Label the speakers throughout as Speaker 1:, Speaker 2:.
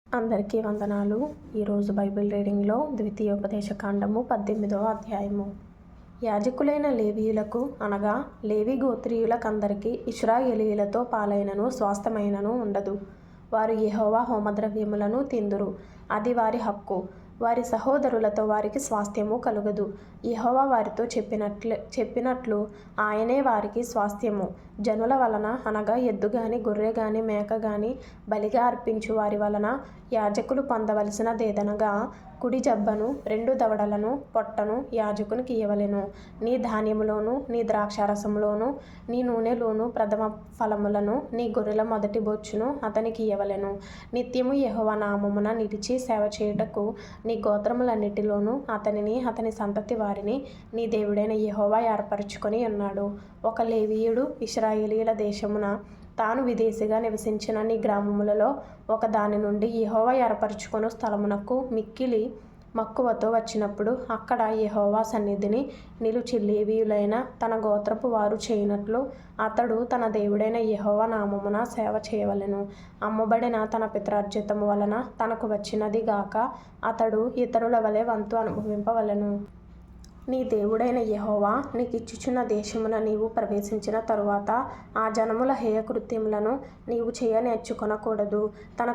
Speaker 1: అందరికీ వందనాలు. ఈరోజు బైబిల్ రీడింగ్లో ద్వితీయోపదేశ కాండము 18వ అధ్యాయము. యాజకులైన లేవీయులకు అనగా లేవి గోత్రీయులకందరికీ ఇశ్రాయేలీయులతో పాలైనను స్వాస్థ్యమైనను ఉండదు. వారు యెహోవా హోమద్రవ్యములను తిందురు, అది వారి హక్కు. వారి సహోదరులతో వారికి స్వాస్థ్యము కలుగదు. యెహోవా వారితో చెప్పినట్లు ఆయనే వారికి స్వాస్థ్యము. జనుల వలన అనగా ఎద్దు గాని గొర్రె గాని మేక గాని బలిగా అర్పించు వారి వలన యాజకులు పొందవలసినదేదనగా కుడి జబ్బను 2 దవడలను పొట్టను యాజకునికి ఇయ్యవలెను. నీ ధాన్యములోను నీ ద్రాక్షారసములోను నీ నూనెలోను ప్రథమ ఫలములను నీ గొర్రెల మొదటి బొచ్చును అతనికి ఇయ్యవలెను. నిత్యము యెహోవా నామమున నిలిచి సేవ చేయుటకు నీ గోత్రములన్నిటిలోనూ అతనిని అతని సంతతి వారిని నీ దేవుడైన యెహోవా ఏర్పరచుకొని ఉన్నాడు. ఒక లేవీయుడు ఇశ్రాయేలీయుల దేశమున తాను విదేశీగా నివసించిన నీ గ్రామములలో ఒక దాని నుండి యెహోవా ఏర్పరచుకొను స్థలమునకు మిక్కిలి మక్కువతో వచ్చినప్పుడు అక్కడ యెహోవా సన్నిధిని నిలుచి లేవీయులైన తన గోత్రపు వారు చేయనట్లు అతడు తన దేవుడైన యెహోవా నామమున సేవ చేయవలెను. అమ్మబడిన తన పిత్రార్జితము వలన తనకు వచ్చినది గాక అతడు ఇతరుల వలె వంతు అనుభవింపవలెను. నీ దేవుడైన యెహోవా నీకిచ్చుచున్న దేశమున నీవు ప్రవేశించిన తరువాత ఆ జనముల హేయకృత్యములను నీవు చేయ నేర్చుకొనకూడదు. తన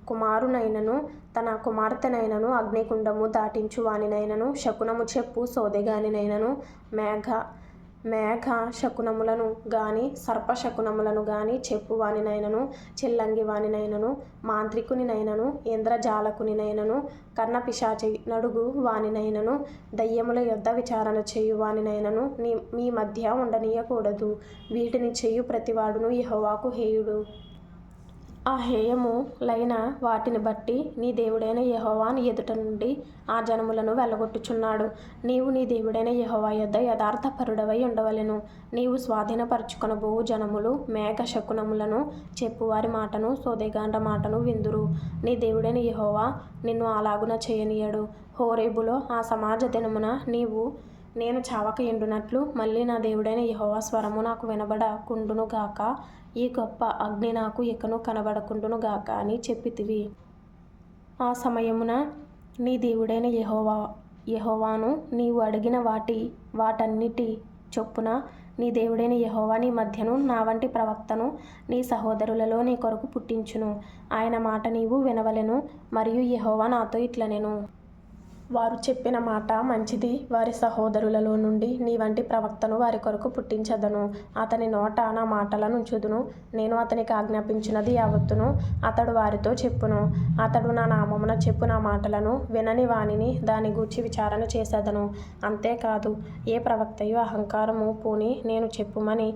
Speaker 1: కుమారునైనను తన కుమార్తెనైనను అగ్నిగుండము దాటించు వానినైనను శకునము చెప్పు సోదెగానినైనను మేఘ శకునములను గాని సర్పశకునములను గాని చెప్పువానినైనను చిల్లంగి వానినైనను మాంత్రికునినైనను ఇంద్రజాలకునినైనను కర్ణపిశాచి నడుగు వానినైనను దయ్యముల యొద్ద విచారణ చేయు వానినైనను మీ మధ్య ఉండనీయకూడదు. వీటిని చేయు ప్రతివాడును యెహోవాకు హేయుడు. ఆ హేయములైన వాటిని బట్టి నీ దేవుడైన యెహోవా నీ ఎదుట నుండి ఆ జనములను వెళ్ళగొట్టుచున్నాడు. నీవు నీ దేవుడైన యెహోవా యొద్ద యథార్థపరుడవై ఉండవలెను. నీవు స్వాధీనపరచుకొనబోవు జనములు మేఘ శకునములను చెప్పువారి మాటను సోదెగాండ్ర మాటను విందురు. నీ దేవుడైన యెహోవా నిన్ను అలాగున చేయనీయడు. హోరేబులో ఆ సమాజ దినమున నేను చావక ఎండునట్లు మళ్ళీ నా దేవుడైన యెహోవా స్వరము నాకు వినబడకుండును గాక, ఈ గొప్ప అగ్ని నాకు ఇకను కనబడకుండును గాక అని చెప్పితివి. ఆ సమయమున నీ దేవుడైన యెహోవాను నీవు అడిగిన వాటన్నిటి చొప్పున నీ దేవుడైన యెహోవా నీ మధ్యను నా వంటి ప్రవక్తను నీ సహోదరులలో నీ కొరకు పుట్టించును. ఆయన మాట నీవు వినవలెను. మరియు యెహోవా నాతో ఇట్లనెను, వారు చెప్పిన మాట మంచిది. వారి సహోదరులలో నుండి నీ వంటి ప్రవక్తను వారి కొరకు పుట్టించదను. అతని నోట నా మాటలనుంచుదును. నేను అతనికి ఆజ్ఞాపించినది యావత్తును అతడు వారితో చెప్పును. అతడు నా నామమున చెప్పు నా మాటలను వినని వానిని దాని గూర్చి విచారణ చేసేదను. అంతేకాదు, ఏ ప్రవక్తయు అహంకారము పూని నేను చెప్పుమని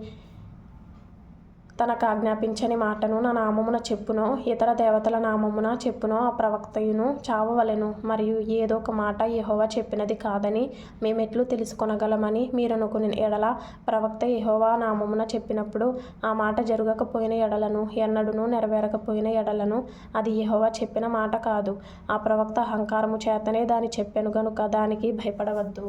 Speaker 1: తనకు ఆజ్ఞాపించని మాటను నా నామమున చెప్పునో ఇతర దేవతల నామమున చెప్పునో ఆ ప్రవక్తయును చావవలెను. మరియు ఏదో ఒక మాట యెహోవా చెప్పినది కాదని మేమెట్లు తెలుసుకొనగలమని మీరనుకుని ఎడల ప్రవక్త యెహోవా నామమున చెప్పినప్పుడు ఆ మాట జరగకపోయిన ఎడలను ఎన్నడూనూ నెరవేరకపోయిన ఎడలను అది యెహోవా చెప్పిన మాట కాదు. ఆ ప్రవక్త అహంకారము చేతనే దాని చెప్పెను గనుక దానికి భయపడవద్దు.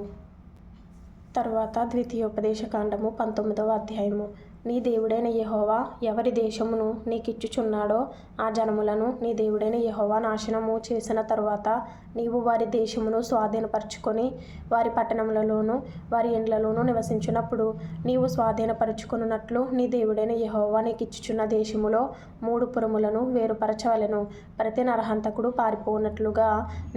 Speaker 1: తరువాత ద్వితీయోపదేశ కాండము 19వ అధ్యాయము. నీ దేవుడైన యెహోవా ఎవరి దేశమును నీకిచ్చుచున్నాడో ఆ జనములను నీ దేవుడైన యెహోవా నాశనము చేసిన తరువాత నీవు వారి దేశమును స్వాధీనపరచుకొని వారి పట్టణములలోను వారి ఇండ్లలోనూ నివసించున్నప్పుడు నీవు స్వాధీనపరచుకొనున్నట్లు నీ దేవుడైన యెహోవా నీకిచ్చుచున్న దేశములో 3 పురములను వేరుపరచవలెను. ప్రతి నరహంతకుడు పారిపోనట్లుగా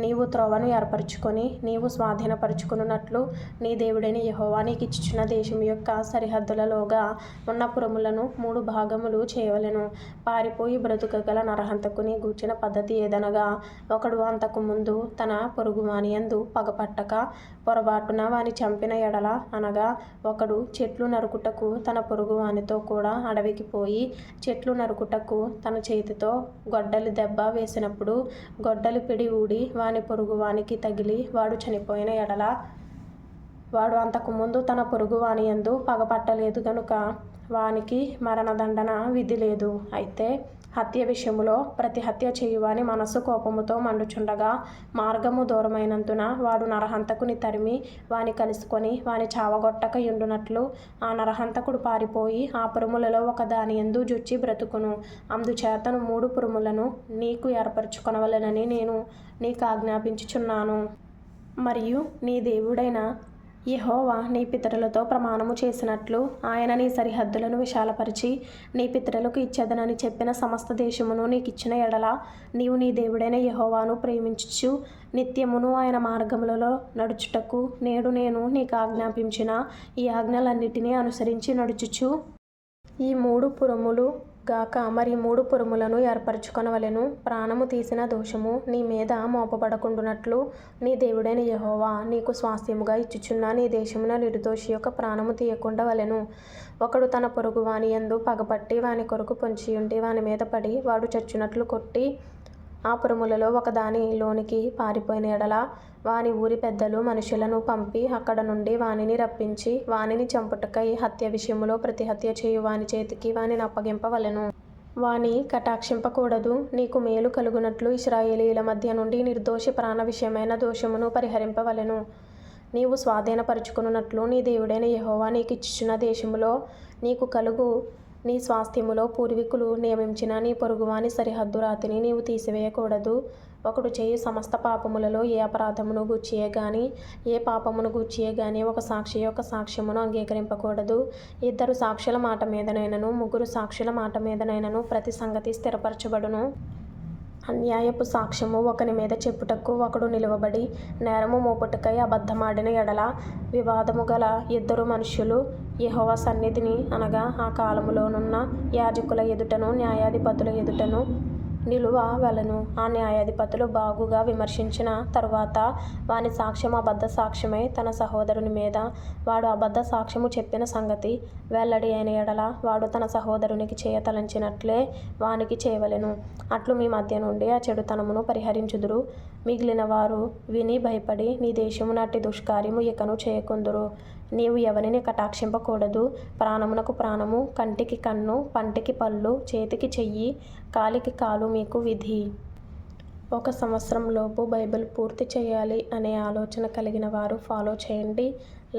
Speaker 1: నీవు త్రోవను ఏర్పరచుకొని నీవు స్వాధీనపరచుకొనున్నట్లు నీ దేవుడైన యెహోవా నీకిచ్చుచున్న దేశం యొక్క సరిహద్దులలోగా ఉన్న పురములను 3 భాగములు చేయవలెను. పారిపోయి బ్రతుకగల నరహంతకుని గూర్చిన పద్ధతి ఏదనగా, ఒకడు అంతకు ముందు తన పొరుగువాని యందు పగపట్టక పొరబాటున వాని చంపిన ఎడల, అనగా ఒకడు చెట్లు నరుకుటకు తన పొరుగువానితో కూడా అడవికి పోయి చెట్లు నరుకుటకు తన చేతితో గొడ్డలి దెబ్బ వేసినప్పుడు గొడ్డలి పిడి ఊడి వాని పొరుగువానికి తగిలి వాడు చనిపోయిన ఎడల, వాడు అంతకుముందు తన పొరుగువాని యందు పగపట్టలేదు గనుక వానికి మరణదండన విధి లేదు. అయితే హత్య విషయములో ప్రతి హత్య చేయువాని మనస్సు కోపముతో మండుచుండగా మార్గము దూరమైనందున వాడు నరహంతకుని తరిమి వాని కలుసుకొని వాని చావగొట్టక యుండునట్లు ఆ నరహంతకుడు పారిపోయి ఆ పురములలో ఒక దాని యందు జొచ్చి బ్రతుకును. అందుచేతను 3 పురములను నీకు ఏర్పరచుకొనవలెనని నేను నీకు ఆజ్ఞాపించుచున్నాను. మరియు నీ దేవుడైన యెహోవా నీ పితరులతో ప్రమాణము చేసినట్లు ఆయన నీ సరిహద్దులను విశాలపరిచి నీ పితరులకు ఇచ్చేదనని చెప్పిన సమస్త దేశమును నీకిచ్చిన ఎడల నీవు నీ దేవుడైన యెహోవాను ప్రేమించుచు నిత్యమును ఆయన మార్గములలో నడుచుటకు నేడు నేను నీకు ఆజ్ఞాపించిన ఈ ఆజ్ఞలన్నిటినీ అనుసరించి నడుచుచు ఈ 3 పురములు గాక మరి 3 పురములను ఏర్పరచుకొనవలెను. ప్రాణము తీసిన దోషము నీ మీద మోపబడకుండునట్లు నీ దేవుడైన యెహోవా నీకు స్వాస్థ్యముగా ఇచ్చుచున్న నీ దేశమున నిర్దోషి యొక్క ప్రాణము తీయకుండా వలెను. ఒకడు తన పొరుగువాని యందు పగపట్టి వాని కొరకు పొంచియుండి వాని మీద పడి వాడు చచ్చునట్లు కొట్టి ఆ పురములలో ఒక దానిలోనికి పారిపోయిన ఎడల వాని ఊరి పెద్దలు మనుషులను పంపి అక్కడ నుండి వానిని రప్పించి వానిని చంపుటకై హత్య విషయములో ప్రతి హత్య చేయు వాని చేతికి వానిని అప్పగింపవలెను. వాని కటాక్షింపకూడదు. నీకు మేలు కలుగునట్లు ఇశ్రాయేలీయుల మధ్య నుండి నిర్దోషి ప్రాణ విషయమైన దోషమును పరిహరింపవలెను. నీవు స్వాధీనపరుచుకొనున్నట్లు నీ దేవుడైన యెహోవా నీకిచ్చుచున్న దేశములో నీకు కలుగు నీ స్వాస్థ్యములో పూర్వీకులు నియమించిన నీ పొరుగువాని సరిహద్దు రాతిని నీవు తీసివేయకూడదు. ఒకడు చేయు సమస్త పాపములలో ఏ అపరాధమును గూర్చియే గాని ఏ పాపమును గూర్చియే గాని ఒక సాక్షి యొక్క సాక్ష్యమును అంగీకరింపకూడదు. 2 సాక్షుల మాట మీదనైనను 3 సాక్షుల మాట మీదనైనను ప్రతి సంగతి స్థిరపరచబడును. అన్యాయపు సాక్ష్యము ఒకని మీద చెప్పుటకు ఒకడు నిలువబడి నేరము మోపుటకై అబద్ధమాడిన ఎడల వివాదము గల 2 మనుష్యులు యెహోవా సన్నిధిని అనగా ఆ కాలములోనున్న యాజకుల ఎదుటను న్యాయాధిపతుల ఎదుటను నిలువవలెను. ఆ న్యాయాధిపతులు బాగుగా విమర్శించిన తరువాత వాని సాక్ష్యం అబద్ధ సాక్ష్యమై తన సహోదరుని మీద వాడు అబద్ధ సాక్ష్యము చెప్పిన సంగతి వెల్లడి అయిన ఎడల వాడు తన సహోదరునికి చేయతలంచినట్లే వానికి చేయవలెను. అట్లు మీ మధ్య నుండి ఆ చెడుతనమును పరిహరించుదురు. మిగిలిన వారు విని భయపడి నీ దేశమున అట్టి దుష్కార్యము ఇకను చేయకుందురు. నీవు ఎవరిని కటాక్షింపకూడదు. ప్రాణమునకు ప్రాణము, కంటికి కన్ను, పంటికి పళ్ళు, చేతికి చెయ్యి, కాలికి కాలు మీకు విధి. 1 సంవత్సరంలోపు బైబిల్ పూర్తి చేయాలి అనే ఆలోచన కలిగిన వారు ఫాలో చేయండి,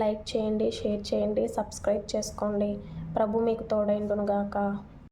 Speaker 1: లైక్ చేయండి, షేర్ చేయండి, సబ్స్క్రైబ్ చేసుకోండి. ప్రభు మీకు తోడైండునుగాక.